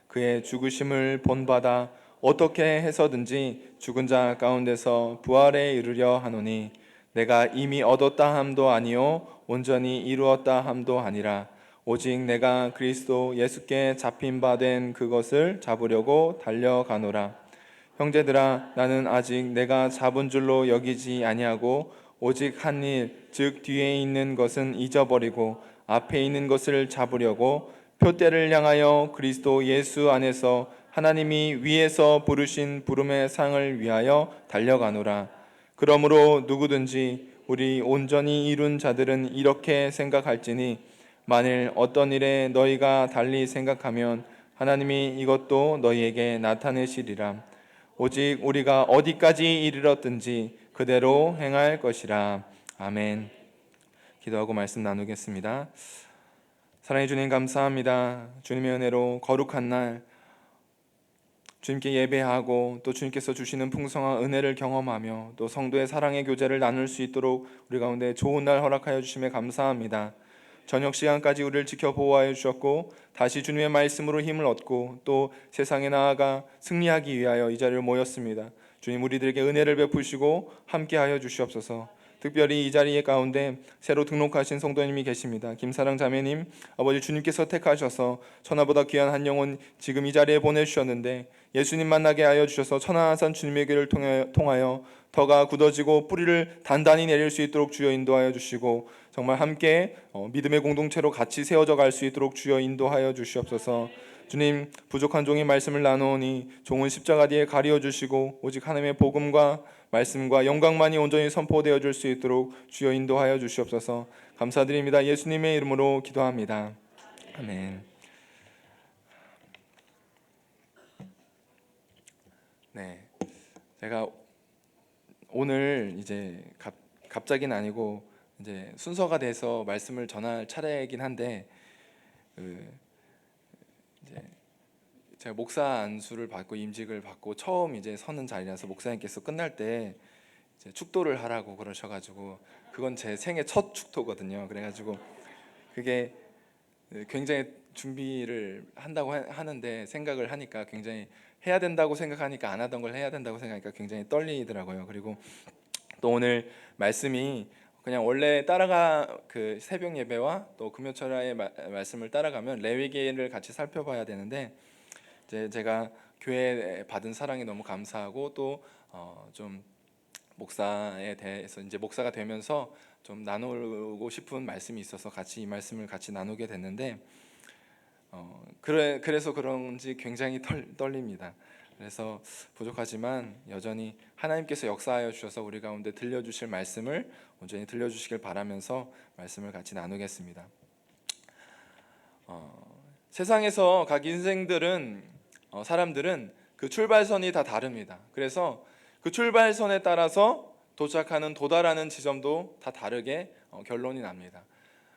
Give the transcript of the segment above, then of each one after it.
그의 죽으심을 본받아 어떻게 해서든지 죽은 자 가운데서 부활에 이르려 하노니 내가 이미 얻었다 함도 아니요 온전히 이루었다 함도 아니라 오직 내가 그리스도 예수께 잡힌 바 된 그것을 잡으려고 달려가노라. 형제들아, 나는 아직 내가 잡은 줄로 여기지 아니하고 오직 한 일, 즉 뒤에 있는 것은 잊어버리고 앞에 있는 것을 잡으려고 표대를 향하여 그리스도 예수 안에서 하나님이 위에서 부르신 부름의 상을 위하여 달려가노라. 그러므로 누구든지 우리 온전히 이룬 자들은 이렇게 생각할지니 만일 어떤 일에 너희가 달리 생각하면 하나님이 이것도 너희에게 나타내시리라. 오직 우리가 어디까지 이르렀든지 그대로 행할 것이라. 아멘. 기도하고 말씀 나누겠습니다. 사랑해 주님, 감사합니다. 주님의 은혜로 거룩한 날 주님께 예배하고 또 주님께서 주시는 풍성한 은혜를 경험하며 또 성도의 사랑의 교제를 나눌 수 있도록 우리 가운데 좋은 날 허락하여 주심에 감사합니다. 저녁 시간까지 우리를 지켜 보호하여 주셨고 다시 주님의 말씀으로 힘을 얻고 또 세상에 나아가 승리하기 위하여 이 자리를 모였습니다. 주님, 우리들에게 은혜를 베푸시고 함께하여 주시옵소서. 특별히 이 자리에 가운데 새로 등록하신 성도님이 계십니다. 김사랑 자매님, 아버지 주님께서 택하셔서 천하보다 귀한 한 영혼 지금 이 자리에 보내주셨는데 예수님 만나게 하여 주셔서 천하산 주님의 길을 통하여 터가 굳어지고 뿌리를 단단히 내릴 수 있도록 주여 인도하여 주시고 정말 함께 믿음의 공동체로 같이 세워져 갈 수 있도록 주여 인도하여 주시옵소서. 주님, 부족한 종이 말씀을 나누오니 종은 십자가 뒤에 가리워 주시고 오직 하나님의 복음과 말씀과 영광만이 온전히 선포되어 줄 수 있도록 주여 인도하여 주시옵소서. 감사드립니다. 예수님의 이름으로 기도합니다. 아멘. 네, 제가 오늘 이제 갑자기는 아니고 이제 순서가 돼서 말씀을 전할 차례이긴 한데 이제 제가 목사 안수를 받고 임직을 받고 처음 이제 서는 자리라서 목사님께서 끝날 때 이제 축도를 하라고 그러셔가지고 그건 제 생애 첫 축도거든요. 그래가지고 그게 굉장히 준비를 한다고 하는데 생각을 하니까 굉장히 해야 된다고 생각하니까 안 하던 걸 해야 된다고 생각하니까 굉장히 떨리더라고요. 그리고 또 오늘 말씀이 그냥 원래 따라가 그 새벽 예배와 또 금요철야의 말씀을 따라가면 레위기를 같이 살펴봐야 되는데 이제 제가 교회에 받은 사랑이 너무 감사하고 또 좀 목사에 대해서 이제 목사가 되면서 좀 나누고 싶은 말씀이 있어서 같이 이 말씀을 같이 나누게 됐는데 그래서 그런지 굉장히 떨립니다. 그래서 부족하지만 여전히 하나님께서 역사하여 주셔서 우리 가운데 들려주실 말씀을 온전히 들려주시길 바라면서 말씀을 같이 나누겠습니다. 세상에서 각 인생들은 사람들은 그 출발선이 다 다릅니다. 그래서 그 출발선에 따라서 도달하는 지점도 다 다르게 결론이 납니다.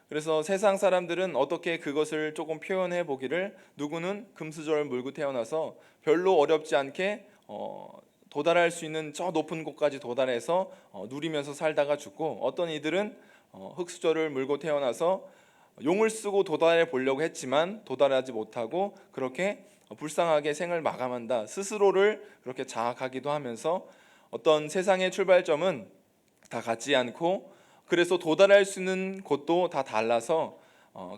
그래서 세상 사람들은 어떻게 그것을 조금 표현해 보기를 누구는 금수저를 물고 태어나서 별로 어렵지 않게 도달할 수 있는 저 높은 곳까지 도달해서 누리면서 살다가 죽고 어떤 이들은 흙수저를 물고 태어나서 용을 쓰고 도달해 보려고 했지만 도달하지 못하고 그렇게 불쌍하게 생을 마감한다. 스스로를 그렇게 자학하기도 하면서 어떤 세상의 출발점은 다 같지 않고 그래서 도달할 수 있는 곳도 다 달라서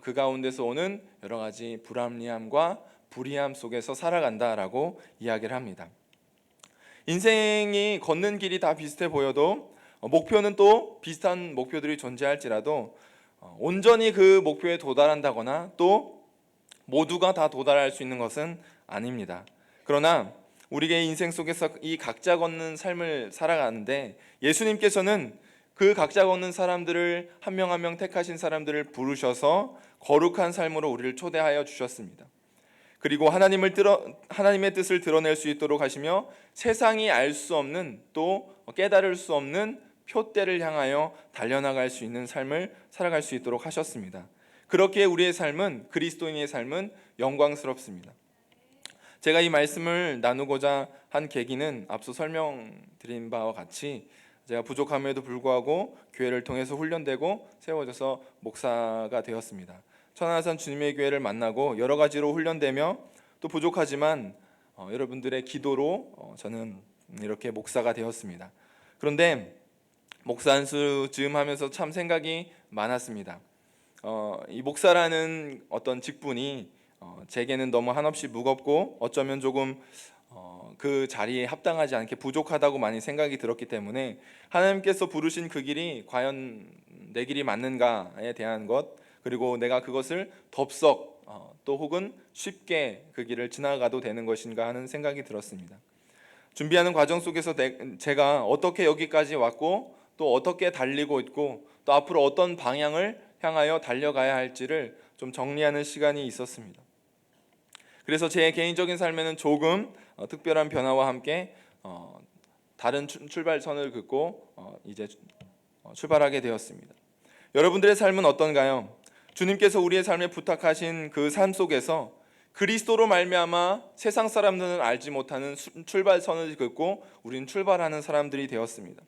그 가운데서 오는 여러 가지 불합리함과 불이함 속에서 살아간다라고 이야기를 합니다. 인생이 걷는 길이 다 비슷해 보여도 목표는 또 비슷한 목표들이 존재할지라도 온전히 그 목표에 도달한다거나 또 모두가 다 도달할 수 있는 것은 아닙니다. 그러나 우리의 인생 속에서 이 각자 걷는 삶을 살아가는데 예수님께서는 그 각자 걷는 사람들을 한 명 한 명 택하신 사람들을 부르셔서 거룩한 삶으로 우리를 초대하여 주셨습니다. 그리고 하나님의 뜻을 드러낼 수 있도록 하시며 세상이 알 수 없는 또 깨달을 수 없는 표대를 향하여 달려나갈 수 있는 삶을 살아갈 수 있도록 하셨습니다. 그렇게 우리의 삶은 그리스도인의 삶은 영광스럽습니다. 제가 이 말씀을 나누고자 한 계기는 앞서 설명드린 바와 같이 제가 부족함에도 불구하고 교회를 통해서 훈련되고 세워져서 목사가 되었습니다. 천하산 주님의 교회를 만나고 여러 가지로 훈련되며 또 부족하지만 여러분들의 기도로 저는 이렇게 목사가 되었습니다. 그런데 목사 한 수 즈음 하면서 참 생각이 많았습니다. 이 목사라는 어떤 직분이 제게는 너무 한없이 무겁고 어쩌면 조금 그 자리에 합당하지 않게 부족하다고 많이 생각이 들었기 때문에 하나님께서 부르신 그 길이 과연 내 길이 맞는가에 대한 것, 그리고 내가 그것을 덥석 또 혹은 쉽게 그 길을 지나가도 되는 것인가 하는 생각이 들었습니다. 준비하는 과정 속에서 제가 어떻게 여기까지 왔고 또 어떻게 달리고 있고 또 앞으로 어떤 방향을 향하여 달려가야 할지를 좀 정리하는 시간이 있었습니다. 그래서 제 개인적인 삶에는 조금 특별한 변화와 함께 다른 출발선을 긋고 이제 출발하게 되었습니다. 여러분들의 삶은 어떤가요? 주님께서 우리의 삶에 부탁하신 그 삶 속에서 그리스도로 말미암아 세상 사람들은 알지 못하는 출발선을 긋고 우리는 출발하는 사람들이 되었습니다.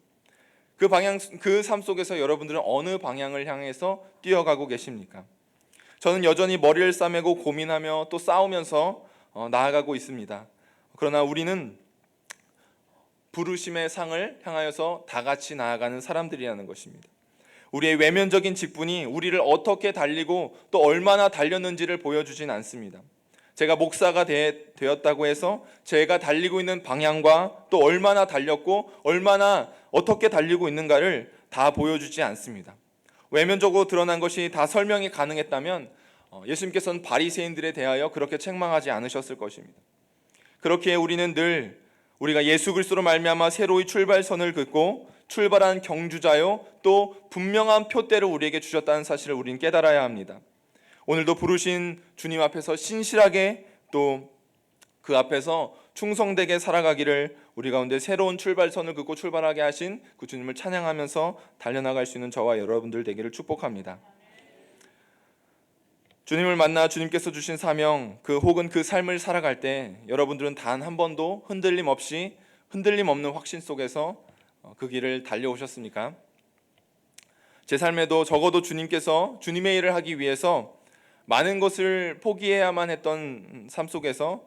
그 삶 속에서 여러분들은 어느 방향을 향해서 뛰어가고 계십니까? 저는 여전히 머리를 싸매고 고민하며 또 싸우면서 나아가고 있습니다. 그러나 우리는 부르심의 상을 향하여서 다 같이 나아가는 사람들이라는 것입니다. 우리의 외면적인 직분이 우리를 어떻게 달리고 또 얼마나 달렸는지를 보여주진 않습니다. 제가 목사가 되었다고 해서 제가 달리고 있는 방향과 또 얼마나 달렸고 얼마나 어떻게 달리고 있는가를 다 보여주지 않습니다. 외면적으로 드러난 것이 다 설명이 가능했다면 예수님께서는 바리새인들에 대하여 그렇게 책망하지 않으셨을 것입니다. 그렇기에 우리는 늘 우리가 예수 그리스도로 말미암아 새로이 출발선을 긋고 출발한 경주자요 또 분명한 표대를 우리에게 주셨다는 사실을 우리는 깨달아야 합니다. 오늘도 부르신 주님 앞에서 신실하게 또 그 앞에서 충성되게 살아가기를 우리 가운데 새로운 출발선을 긋고 출발하게 하신 그 주님을 찬양하면서 달려나갈 수 있는 저와 여러분들 되기를 축복합니다. 주님을 만나 주님께서 주신 사명 혹은 그 삶을 살아갈 때 여러분들은 단 한 번도 흔들림 없는 확신 속에서 그 길을 달려오셨습니까? 제 삶에도 적어도 주님께서 주님의 일을 하기 위해서 많은 것을 포기해야만 했던 삶 속에서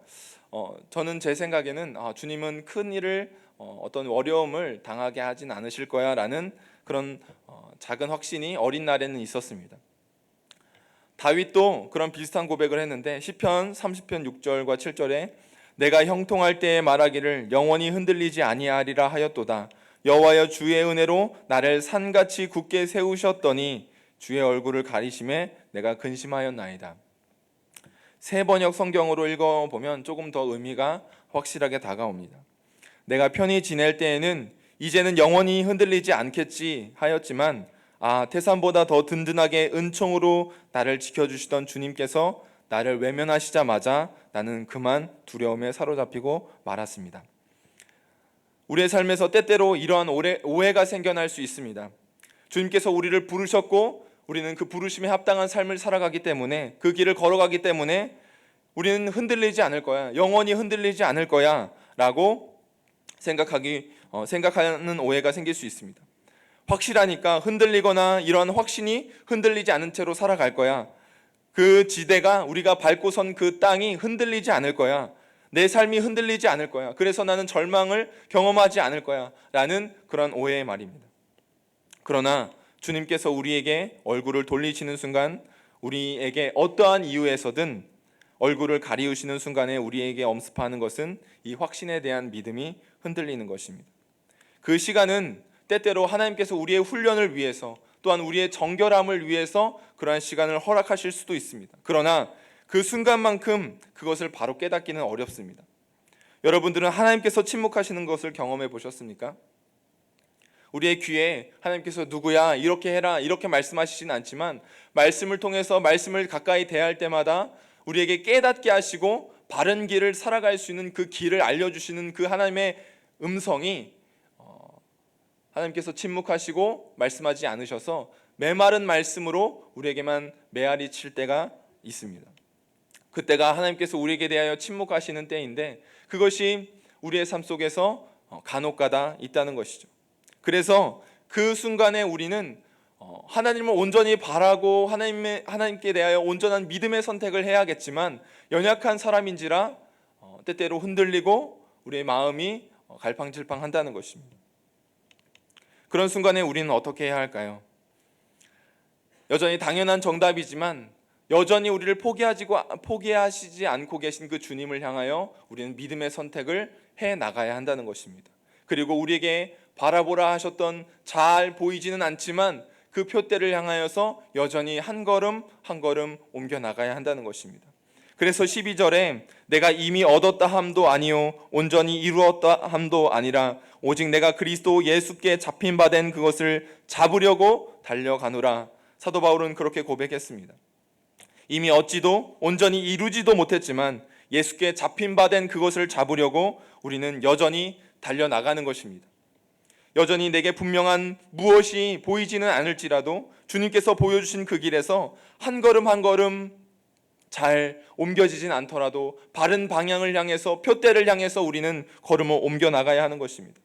저는 제 생각에는 주님은 큰 일을 어떤 어려움을 당하게 하진 않으실 거야 라는 그런 작은 확신이 어린 날에는 있었습니다. 다윗도 그런 비슷한 고백을 했는데 시편 30편 6절과 7절에 내가 형통할 때에 말하기를 영원히 흔들리지 아니하리라 하였도다. 여호와여 주의 은혜로 나를 산같이 굳게 세우셨더니 주의 얼굴을 가리심에 내가 근심하였나이다. 새 번역 성경으로 읽어보면 조금 더 의미가 확실하게 다가옵니다. 내가 편히 지낼 때에는 이제는 영원히 흔들리지 않겠지 하였지만 태산보다 더 든든하게 은총으로 나를 지켜주시던 주님께서 나를 외면하시자마자 나는 그만 두려움에 사로잡히고 말았습니다. 우리의 삶에서 때때로 이러한 오해가 생겨날 수 있습니다. 주님께서 우리를 부르셨고 우리는 그 부르심에 합당한 삶을 살아가기 때문에 그 길을 걸어가기 때문에 우리는 흔들리지 않을 거야, 영원히 흔들리지 않을 거야 라고 생각하는 오해가 생길 수 있습니다. 확실하니까 흔들리거나 이런 확신이 흔들리지 않은 채로 살아갈 거야. 그 지대가 우리가 밟고 선 그 땅이 흔들리지 않을 거야. 내 삶이 흔들리지 않을 거야. 그래서 나는 절망을 경험하지 않을 거야 라는 그런 오해의 말입니다. 그러나 주님께서 우리에게 얼굴을 돌리시는 순간 우리에게 어떠한 이유에서든 얼굴을 가리우시는 순간에 우리에게 엄습하는 것은 이 확신에 대한 믿음이 흔들리는 것입니다. 그 시간은 때때로 하나님께서 우리의 훈련을 위해서 또한 우리의 정결함을 위해서 그러한 시간을 허락하실 수도 있습니다. 그러나 그 순간만큼 그것을 바로 깨닫기는 어렵습니다. 여러분들은 하나님께서 침묵하시는 것을 경험해 보셨습니까? 우리의 귀에 하나님께서 누구야 이렇게 해라 이렇게 말씀하시진 않지만 말씀을 통해서 말씀을 가까이 대할 때마다 우리에게 깨닫게 하시고 바른 길을 살아갈 수 있는 그 길을 알려주시는 그 하나님의 음성이 하나님께서 침묵하시고 말씀하지 않으셔서 메마른 말씀으로 우리에게만 메아리 칠 때가 있습니다. 그때가 하나님께서 우리에게 대하여 침묵하시는 때인데 그것이 우리의 삶 속에서 간혹가다 있다는 것이죠. 그래서 그 순간에 우리는 하나님을 온전히 바라고 하나님께 대하여 온전한 믿음의 선택을 해야겠지만 연약한 사람인지라 때때로 흔들리고 우리의 마음이 갈팡질팡한다는 것입니다. 그런 순간에 우리는 어떻게 해야 할까요? 여전히 당연한 정답이지만 여전히 우리를 포기하시지 않고 계신 그 주님을 향하여 우리는 믿음의 선택을 해 나가야 한다는 것입니다. 그리고 우리에게 바라보라 하셨던 잘 보이지는 않지만 그 표대를 향하여서 여전히 한 걸음 한 걸음 옮겨 나가야 한다는 것입니다. 그래서 12절에 내가 이미 얻었다 함도 아니요 온전히 이루었다 함도 아니라 오직 내가 그리스도 예수께 잡힌 바 된 그것을 잡으려고 달려가노라. 사도 바울은 그렇게 고백했습니다. 이미 얻지도 온전히 이루지도 못했지만 예수께 잡힌 바 된 그것을 잡으려고 우리는 여전히 달려나가는 것입니다. 여전히 내게 분명한 무엇이 보이지는 않을지라도 주님께서 보여주신 그 길에서 한 걸음 한 걸음 잘 옮겨지진 않더라도 바른 방향을 향해서 표대를 향해서 우리는 걸음을 옮겨 나가야 하는 것입니다.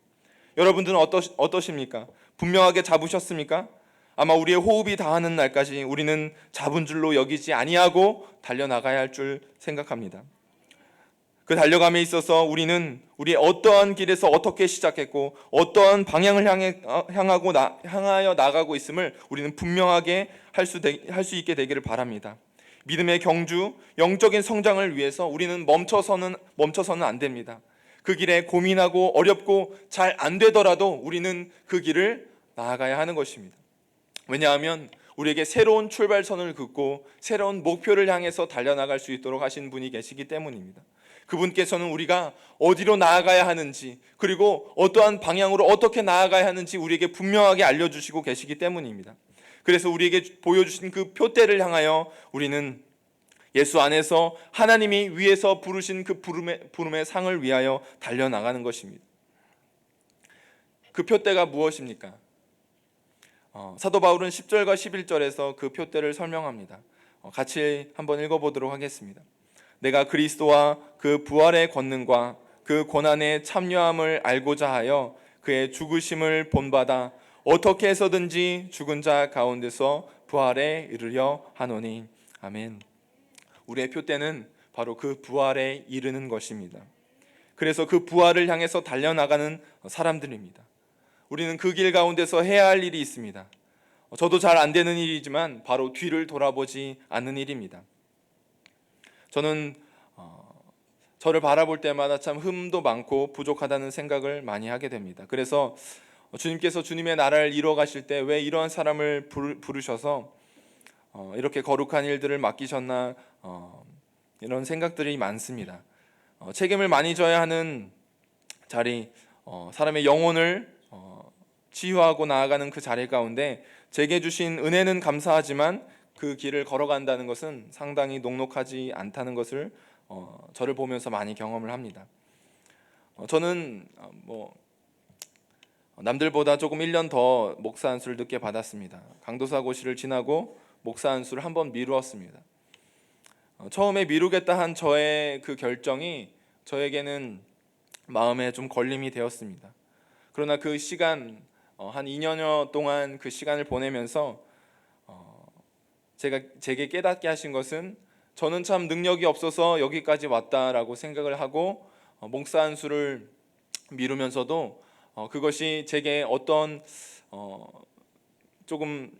여러분들은 어떠십니까? 분명하게 잡으셨습니까? 아마 우리의 호흡이 다하는 날까지 우리는 잡은 줄로 여기지 아니하고 달려나가야 할 줄 생각합니다. 그 달려감에 있어서 우리는 우리의 어떠한 길에서 어떻게 시작했고 어떠한 방향을 향하여 나가고 있음을 우리는 분명하게 할 수 있게 되기를 바랍니다. 믿음의 경주, 영적인 성장을 위해서 우리는 멈춰서는 안 됩니다. 그 길에 고민하고 어렵고 잘 안 되더라도 우리는 그 길을 나아가야 하는 것입니다. 왜냐하면 우리에게 새로운 출발선을 긋고 새로운 목표를 향해서 달려나갈 수 있도록 하신 분이 계시기 때문입니다. 그분께서는 우리가 어디로 나아가야 하는지 그리고 어떠한 방향으로 어떻게 나아가야 하는지 우리에게 분명하게 알려주시고 계시기 때문입니다. 그래서 우리에게 보여주신 그 표대를 향하여 우리는 예수 안에서 하나님이 위에서 부르신 그 부름의 상을 위하여 달려나가는 것입니다. 그 표대가 무엇입니까? 사도 바울은 10절과 11절에서 그 표대를 설명합니다. 같이 한번 읽어보도록 하겠습니다. 내가 그리스도와 그 부활의 권능과 그 고난의 참여함을 알고자 하여 그의 죽으심을 본받아 어떻게 해서든지 죽은 자 가운데서 부활에 이르려 하노니. 아멘. 우리의 표대는 바로 그 부활에 이르는 것입니다. 그래서 그 부활을 향해서 달려나가는 사람들입니다. 우리는 그 길 가운데서 해야 할 일이 있습니다. 저도 잘 안 되는 일이지만 바로 뒤를 돌아보지 않는 일입니다. 저는 저를 바라볼 때마다 참 흠도 많고 부족하다는 생각을 많이 하게 됩니다. 그래서 주님께서 주님의 나라를 이루어 가실 때 왜 이러한 사람을 부르셔서 이렇게 거룩한 일들을 맡기셨나 이런 생각들이 많습니다. 책임을 많이 져야 하는 자리, 사람의 영혼을 치유하고 나아가는 그 자리 가운데 제게 주신 은혜는 감사하지만 그 길을 걸어간다는 것은 상당히 녹록하지 않다는 것을 저를 보면서 많이 경험을 합니다. 저는 남들보다 조금 1년 더 목사 안수를 늦게 받았습니다. 강도사 고시를 지나고 목사 안수를 한번 미루었습니다. 처음에 미루겠다 한 저의 그 결정이 저에게는 마음에 좀 걸림이 되었습니다. 그러나 그 시간 한 2년여 동안 그 시간을 보내면서 제게 깨닫게 하신 것은 저는 참 능력이 없어서 여기까지 왔다라고 생각을 하고 목사 안수를 미루면서도 그것이 제게 어떤 조금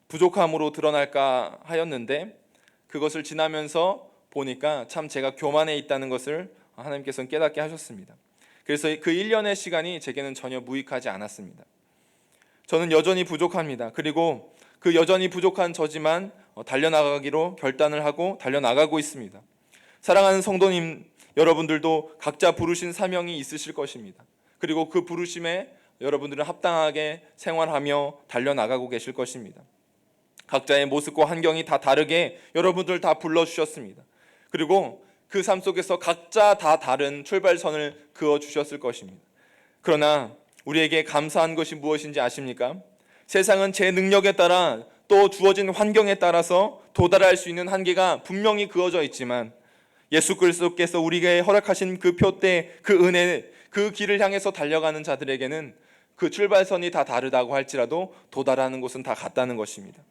부족함으로 드러날까 하였는데 그것을 지나면서 보니까 참 제가 교만해 있다는 것을 하나님께서는 깨닫게 하셨습니다. 그래서 그 1년의 시간이 제게는 전혀 무익하지 않았습니다. 저는 여전히 부족합니다. 그리고 그 여전히 부족한 저지만 달려나가기로 결단을 하고 달려나가고 있습니다. 사랑하는 성도님 여러분들도 각자 부르신 사명이 있으실 것입니다. 그리고 그 부르심에 여러분들은 합당하게 생활하며 달려나가고 계실 것입니다. 각자의 모습과 환경이 다 다르게 여러분들 다 불러주셨습니다. 그리고 그 삶 속에서 각자 다 다른 출발선을 그어주셨을 것입니다. 그러나 우리에게 감사한 것이 무엇인지 아십니까? 세상은 제 능력에 따라 또 주어진 환경에 따라서 도달할 수 있는 한계가 분명히 그어져 있지만 예수 그리스도께서 우리에게 허락하신 그 표대, 그 은혜, 그 길을 향해서 달려가는 자들에게는 그 출발선이 다 다르다고 할지라도 도달하는 곳은 다 같다는 것입니다.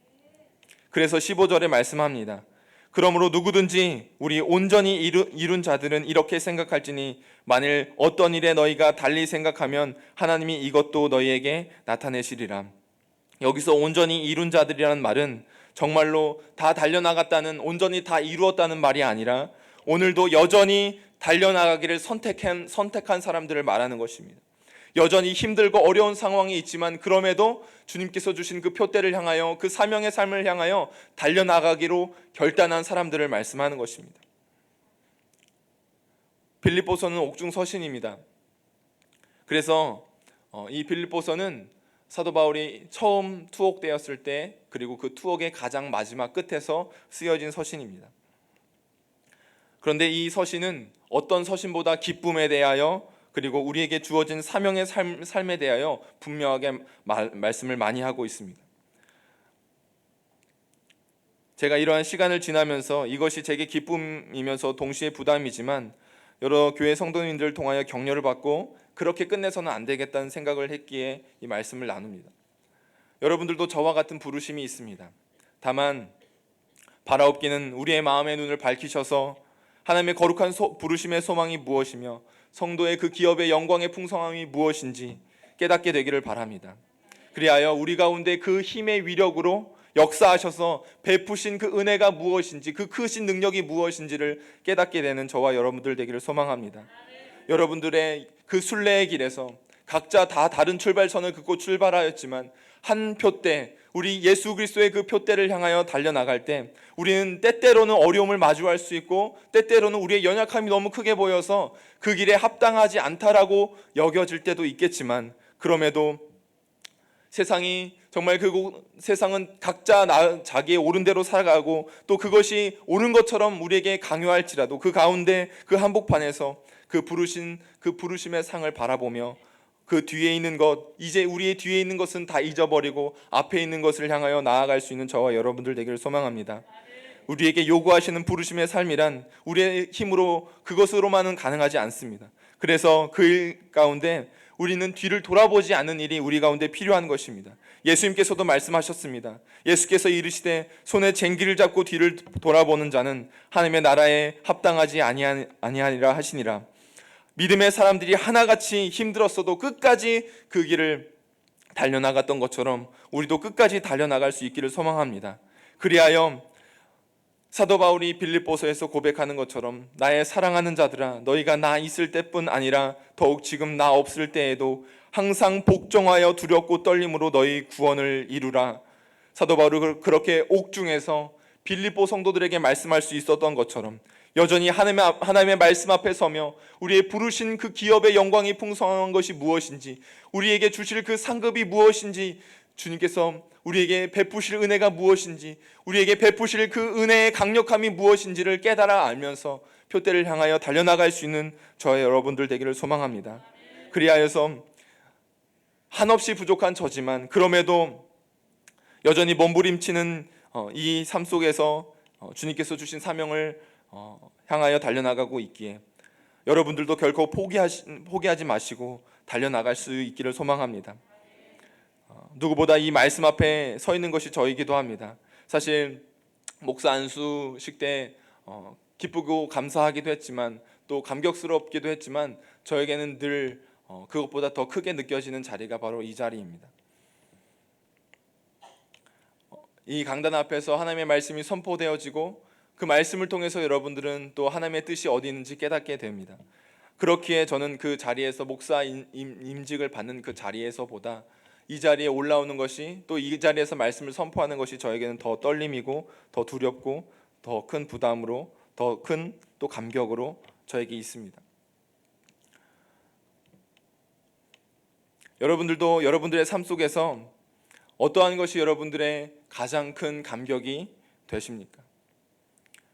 그래서 15절에 말씀합니다. 그러므로 누구든지 우리 온전히 이룬 자들은 이렇게 생각할지니 만일 어떤 일에 너희가 달리 생각하면 하나님이 이것도 너희에게 나타내시리라. 여기서 온전히 이룬 자들이라는 말은 정말로 다 달려나갔다는, 온전히 다 이루었다는 말이 아니라 오늘도 여전히 달려나가기를 선택한 사람들을 말하는 것입니다. 여전히 힘들고 어려운 상황이 있지만 그럼에도 주님께서 주신 그 표대를 향하여, 그 사명의 삶을 향하여 달려나가기로 결단한 사람들을 말씀하는 것입니다. 빌립보서는 옥중 서신입니다. 그래서 이 빌립보서는 사도 바울이 처음 투옥되었을 때, 그리고 그 투옥의 가장 마지막 끝에서 쓰여진 서신입니다. 그런데 이 서신은 어떤 서신보다 기쁨에 대하여, 그리고 우리에게 주어진 사명의 삶에 대하여 분명하게 말씀을 많이 하고 있습니다. 제가 이러한 시간을 지나면서 이것이 제게 기쁨이면서 동시에 부담이지만 여러 교회 성도님들을 통하여 격려를 받고 그렇게 끝내서는 안 되겠다는 생각을 했기에 이 말씀을 나눕니다. 여러분들도 저와 같은 부르심이 있습니다. 다만 바라옵기는 우리의 마음의 눈을 밝히셔서 하나님의 거룩한 부르심의 소망이 무엇이며 성도의 그 기업의 영광의 풍성함이 무엇인지 깨닫게 되기를 바랍니다. 그리하여 우리 가운데 그 힘의 위력으로 역사하셔서 베푸신 그 은혜가 무엇인지, 그 크신 능력이 무엇인지를 깨닫게 되는 저와 여러분들 되기를 소망합니다. 여러분들의 그 순례의 길에서 각자 다 다른 출발선을 긋고 출발하였지만 한 표대, 우리 예수 그리스도의 그 표대를 향하여 달려나갈 때 우리는 때때로는 어려움을 마주할 수 있고 때때로는 우리의 연약함이 너무 크게 보여서 그 길에 합당하지 않다라고 여겨질 때도 있겠지만, 그럼에도 세상이 정말 세상은 각자 자기의 옳은 대로 살아가고 또 그것이 옳은 것처럼 우리에게 강요할지라도 그 가운데 그 한복판에서 그 부르심의 상을 바라보며 그 뒤에 있는 것, 이제 우리의 뒤에 있는 것은 다 잊어버리고 앞에 있는 것을 향하여 나아갈 수 있는 저와 여러분들 되기를 소망합니다. 우리에게 요구하시는 부르심의 삶이란 우리의 힘으로 그것으로만은 가능하지 않습니다. 그래서 그 일 가운데 우리는 뒤를 돌아보지 않는 일이 우리 가운데 필요한 것입니다. 예수님께서도 말씀하셨습니다. 예수께서 이르시되 손에 쟁기를 잡고 뒤를 돌아보는 자는 하나님의 나라에 합당하지 아니하니라 하시니라. 믿음의 사람들이 하나같이 힘들었어도 끝까지 그 길을 달려나갔던 것처럼 우리도 끝까지 달려나갈 수 있기를 소망합니다. 그리하여 사도 바울이 빌립보서에서 고백하는 것처럼 나의 사랑하는 자들아, 너희가 나 있을 때뿐 아니라 더욱 지금 나 없을 때에도 항상 복종하여 두렵고 떨림으로 너희 구원을 이루라. 사도 바울은 그렇게 옥중에서 빌립보 성도들에게 말씀할 수 있었던 것처럼 여전히 하나님의 말씀 앞에 서며 우리의 부르신 그 기업의 영광이 풍성한 것이 무엇인지, 우리에게 주실 그 상급이 무엇인지, 주님께서 우리에게 베푸실 은혜가 무엇인지, 우리에게 베푸실 그 은혜의 강력함이 무엇인지를 깨달아 알면서 표대를 향하여 달려나갈 수 있는 저의 여러분들 되기를 소망합니다. 그리하여서 한없이 부족한 저지만 그럼에도 여전히 몸부림치는 이 삶 속에서 주님께서 주신 사명을 향하여 달려나가고 있기에 여러분들도 결코 포기하지 마시고 달려나갈 수 있기를 소망합니다. 누구보다 이 말씀 앞에 서 있는 것이 저이기도 합니다. 사실 목사 안수식 때 기쁘고 감사하기도 했지만 또 감격스럽기도 했지만 저에게는 늘 그것보다 더 크게 느껴지는 자리가 바로 이 자리입니다. 이 강단 앞에서 하나님의 말씀이 선포되어지고 그 말씀을 통해서 여러분들은 또 하나님의 뜻이 어디 있는지 깨닫게 됩니다. 그렇기에 저는 그 자리에서 목사 임직을 받는 그 자리에서보다 이 자리에 올라오는 것이, 또 이 자리에서 말씀을 선포하는 것이 저에게는 더 떨림이고 더 두렵고 더 큰 부담으로, 더 큰 또 감격으로 저에게 있습니다. 여러분들도 여러분들의 삶 속에서 어떠한 것이 여러분들의 가장 큰 감격이 되십니까?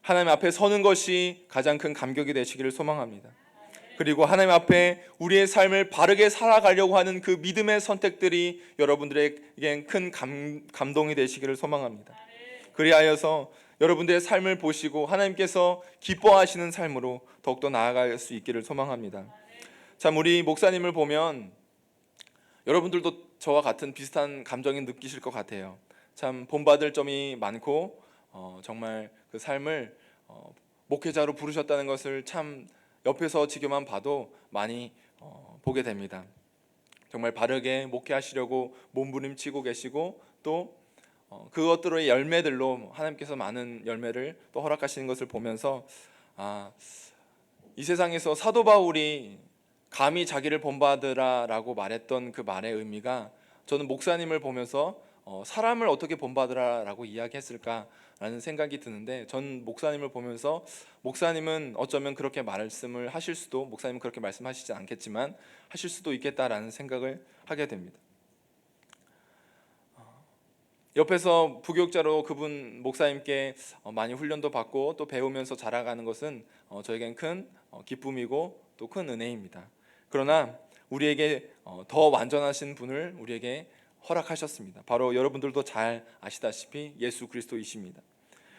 하나님 앞에 서는 것이 가장 큰 감격이 되시기를 소망합니다. 그리고 하나님 앞에 우리의 삶을 바르게 살아가려고 하는 그 믿음의 선택들이 여러분들에게 큰 감동이 되시기를 소망합니다. 그리하여서 여러분들의 삶을 보시고 하나님께서 기뻐하시는 삶으로 더욱더 나아갈 수 있기를 소망합니다. 참, 우리 목사님을 보면 여러분들도 저와 같은 비슷한 감정이 느끼실 것 같아요. 참 본받을 점이 많고 정말 그 삶을 목회자로 부르셨다는 것을 참 옆에서 지켜만 봐도 많이 보게 됩니다. 정말 바르게 목회하시려고 몸부림치고 계시고 또 그것들의 열매들로 하나님께서 많은 열매를 또 허락하시는 것을 보면서 이 세상에서 사도 바울이 감히 자기를 본받으라라고 말했던 그 말의 의미가 저는 목사님을 보면서 사람을 어떻게 본받으라라고 이야기했을까라는 생각이 드는데, 전 목사님을 보면서 목사님은 어쩌면 그렇게 말씀을 하실 수도, 목사님은 그렇게 말씀하시지 않겠지만 하실 수도 있겠다라는 생각을 하게 됩니다. 옆에서 부교육자로 그분 목사님께 많이 훈련도 받고 또 배우면서 자라가는 것은 저에겐 큰 기쁨이고 또 큰 은혜입니다. 그러나 우리에게 더 완전하신 분을 우리에게 허락하셨습니다. 바로 여러분들도 잘 아시다시피 예수 그리스도이십니다.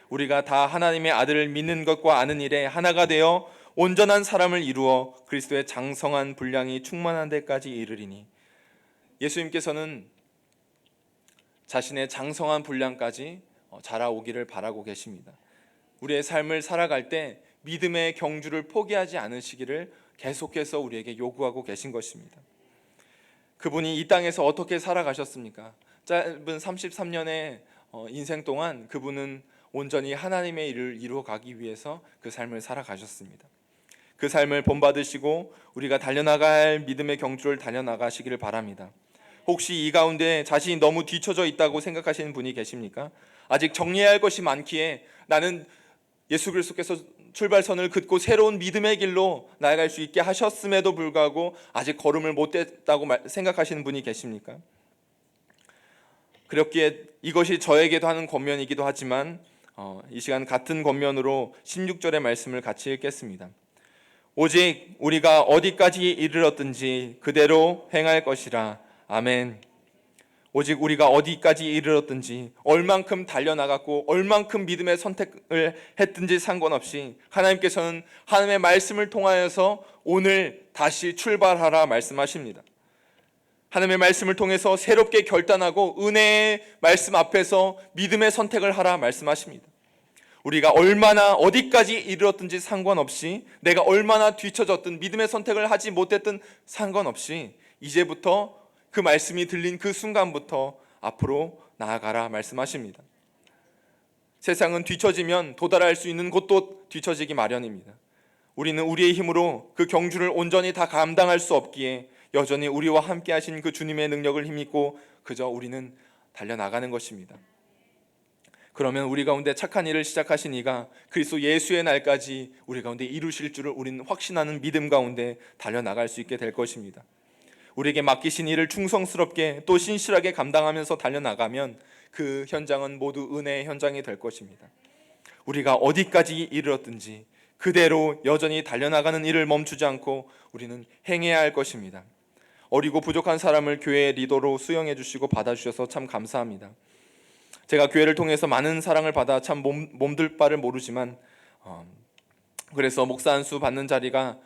우리가 다 하나님의 아들을 믿는 것과 아는 일에 하나가 되어 온전한 사람을 이루어 그리스도의 장성한 분량이 충만한 데까지 이르리니, 예수님께서는 자신의 장성한 분량까지 자라오기를 바라고 계십니다. 우리의 삶을 살아갈 때 믿음의 경주를 포기하지 않으시기를 계속해서 우리에게 요구하고 계신 것입니다. 그분이 이 땅에서 어떻게 살아가셨습니까? 짧은 33년의 인생 동안 그분은 온전히 하나님의 일을 이루어 가기 위해서 그 삶을 살아가셨습니다. 그 삶을 본받으시고 우리가 달려나갈 믿음의 경주를 달려나가시기를 바랍니다. 혹시 이 가운데 자신이 너무 뒤처져 있다고 생각하시는 분이 계십니까? 아직 정리해야 할 것이 많기에 나는 예수 그리스도께서 출발선을 긋고 새로운 믿음의 길로 나아갈 수 있게 하셨음에도 불구하고 아직 걸음을 못 뗐다고 생각하시는 분이 계십니까? 그렇기에 이것이 저에게도 하는 권면이기도 하지만 이 시간 같은 권면으로 16절의 말씀을 같이 읽겠습니다. 오직 우리가 어디까지 이르렀든지 그대로 행할 것이라. 아멘. 오직 우리가 어디까지 이르렀든지, 얼만큼 달려나갔고 얼만큼 믿음의 선택을 했든지 상관없이 하나님께서는 하나님의 말씀을 통하여서 오늘 다시 출발하라 말씀하십니다. 하나님의 말씀을 통해서 새롭게 결단하고 은혜의 말씀 앞에서 믿음의 선택을 하라 말씀하십니다. 우리가 얼마나 어디까지 이르렀든지 상관없이, 내가 얼마나 뒤처졌든 믿음의 선택을 하지 못했든 상관없이 이제부터 그 말씀이 들린 그 순간부터 앞으로 나아가라 말씀하십니다. 세상은 뒤처지면 도달할 수 있는 곳도 뒤처지기 마련입니다. 우리는 우리의 힘으로 그 경주를 온전히 다 감당할 수 없기에 여전히 우리와 함께 하신 그 주님의 능력을 힘입고 그저 우리는 달려나가는 것입니다. 그러면 우리 가운데 착한 일을 시작하신 이가 그리스도 예수의 날까지 우리 가운데 이루실 줄을 우리는 확신하는 믿음 가운데 달려나갈 수 있게 될 것입니다. 우리에게 맡기신 일을 충성스럽게 또 신실하게 감당하면서 달려나가면 그 현장은 모두 은혜의 현장이 될 것입니다. 우리가 어디까지 이르렀든지 그대로 여전히 달려나가는 일을 멈추지 않고 우리는 행해야 할 것입니다. 어리고 부족한 사람을 교회의 리더로 수용해 주시고 받아주셔서 참 감사합니다. 제가 교회를 통해서 많은 사랑을 받아 참 몸둘 바를 모르지만 그래서 목사 한 수 받는 자리가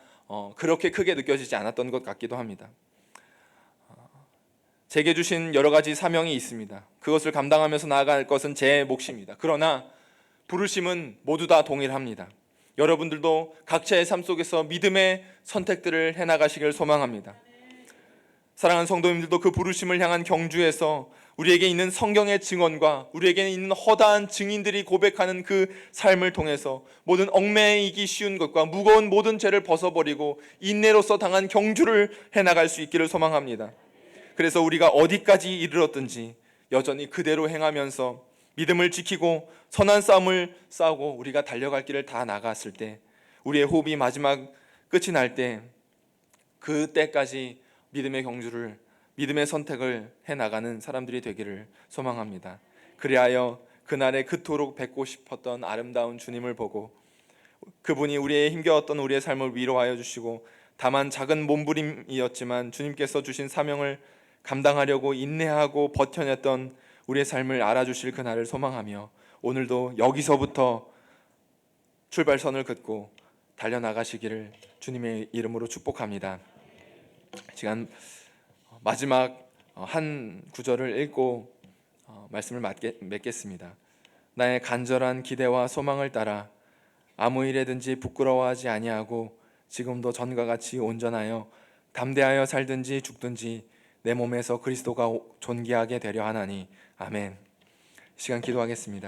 그렇게 크게 느껴지지 않았던 것 같기도 합니다. 제게 주신 여러 가지 사명이 있습니다. 그것을 감당하면서 나아갈 것은 제 몫입니다. 그러나 부르심은 모두 다 동일합니다. 여러분들도 각자의 삶 속에서 믿음의 선택들을 해나가시길 소망합니다. 사랑하는 성도님들도 그 부르심을 향한 경주에서 우리에게 있는 성경의 증언과 우리에게 있는 허다한 증인들이 고백하는 그 삶을 통해서 모든 얽매이기 쉬운 것과 무거운 모든 죄를 벗어버리고 인내로서 당한 경주를 해나갈 수 있기를 소망합니다. 그래서 우리가 어디까지 이르렀든지 여전히 그대로 행하면서 믿음을 지키고 선한 싸움을 싸우고 우리가 달려갈 길을 다 나갔을 때, 우리의 호흡이 마지막 끝이 날 때, 그때까지 믿음의 경주를, 믿음의 선택을 해나가는 사람들이 되기를 소망합니다. 그리하여 그날에 그토록 뵙고 싶었던 아름다운 주님을 보고 그분이 우리의 힘겨웠던 우리의 삶을 위로하여 주시고 다만 작은 몸부림이었지만 주님께서 주신 사명을 감당하려고 인내하고 버텨냈던 우리의 삶을 알아주실 그날을 소망하며 오늘도 여기서부터 출발선을 긋고 달려나가시기를 주님의 이름으로 축복합니다. 시간 마지막 한 구절을 읽고 말씀을 맺겠습니다. 나의 간절한 기대와 소망을 따라 아무 일에든지 부끄러워하지 아니하고 지금도 전과 같이 온전하여 담대하여 살든지 죽든지 내 몸에서 그리스도가 존귀하게 되려 하나니. 아멘. 시간 기도하겠습니다.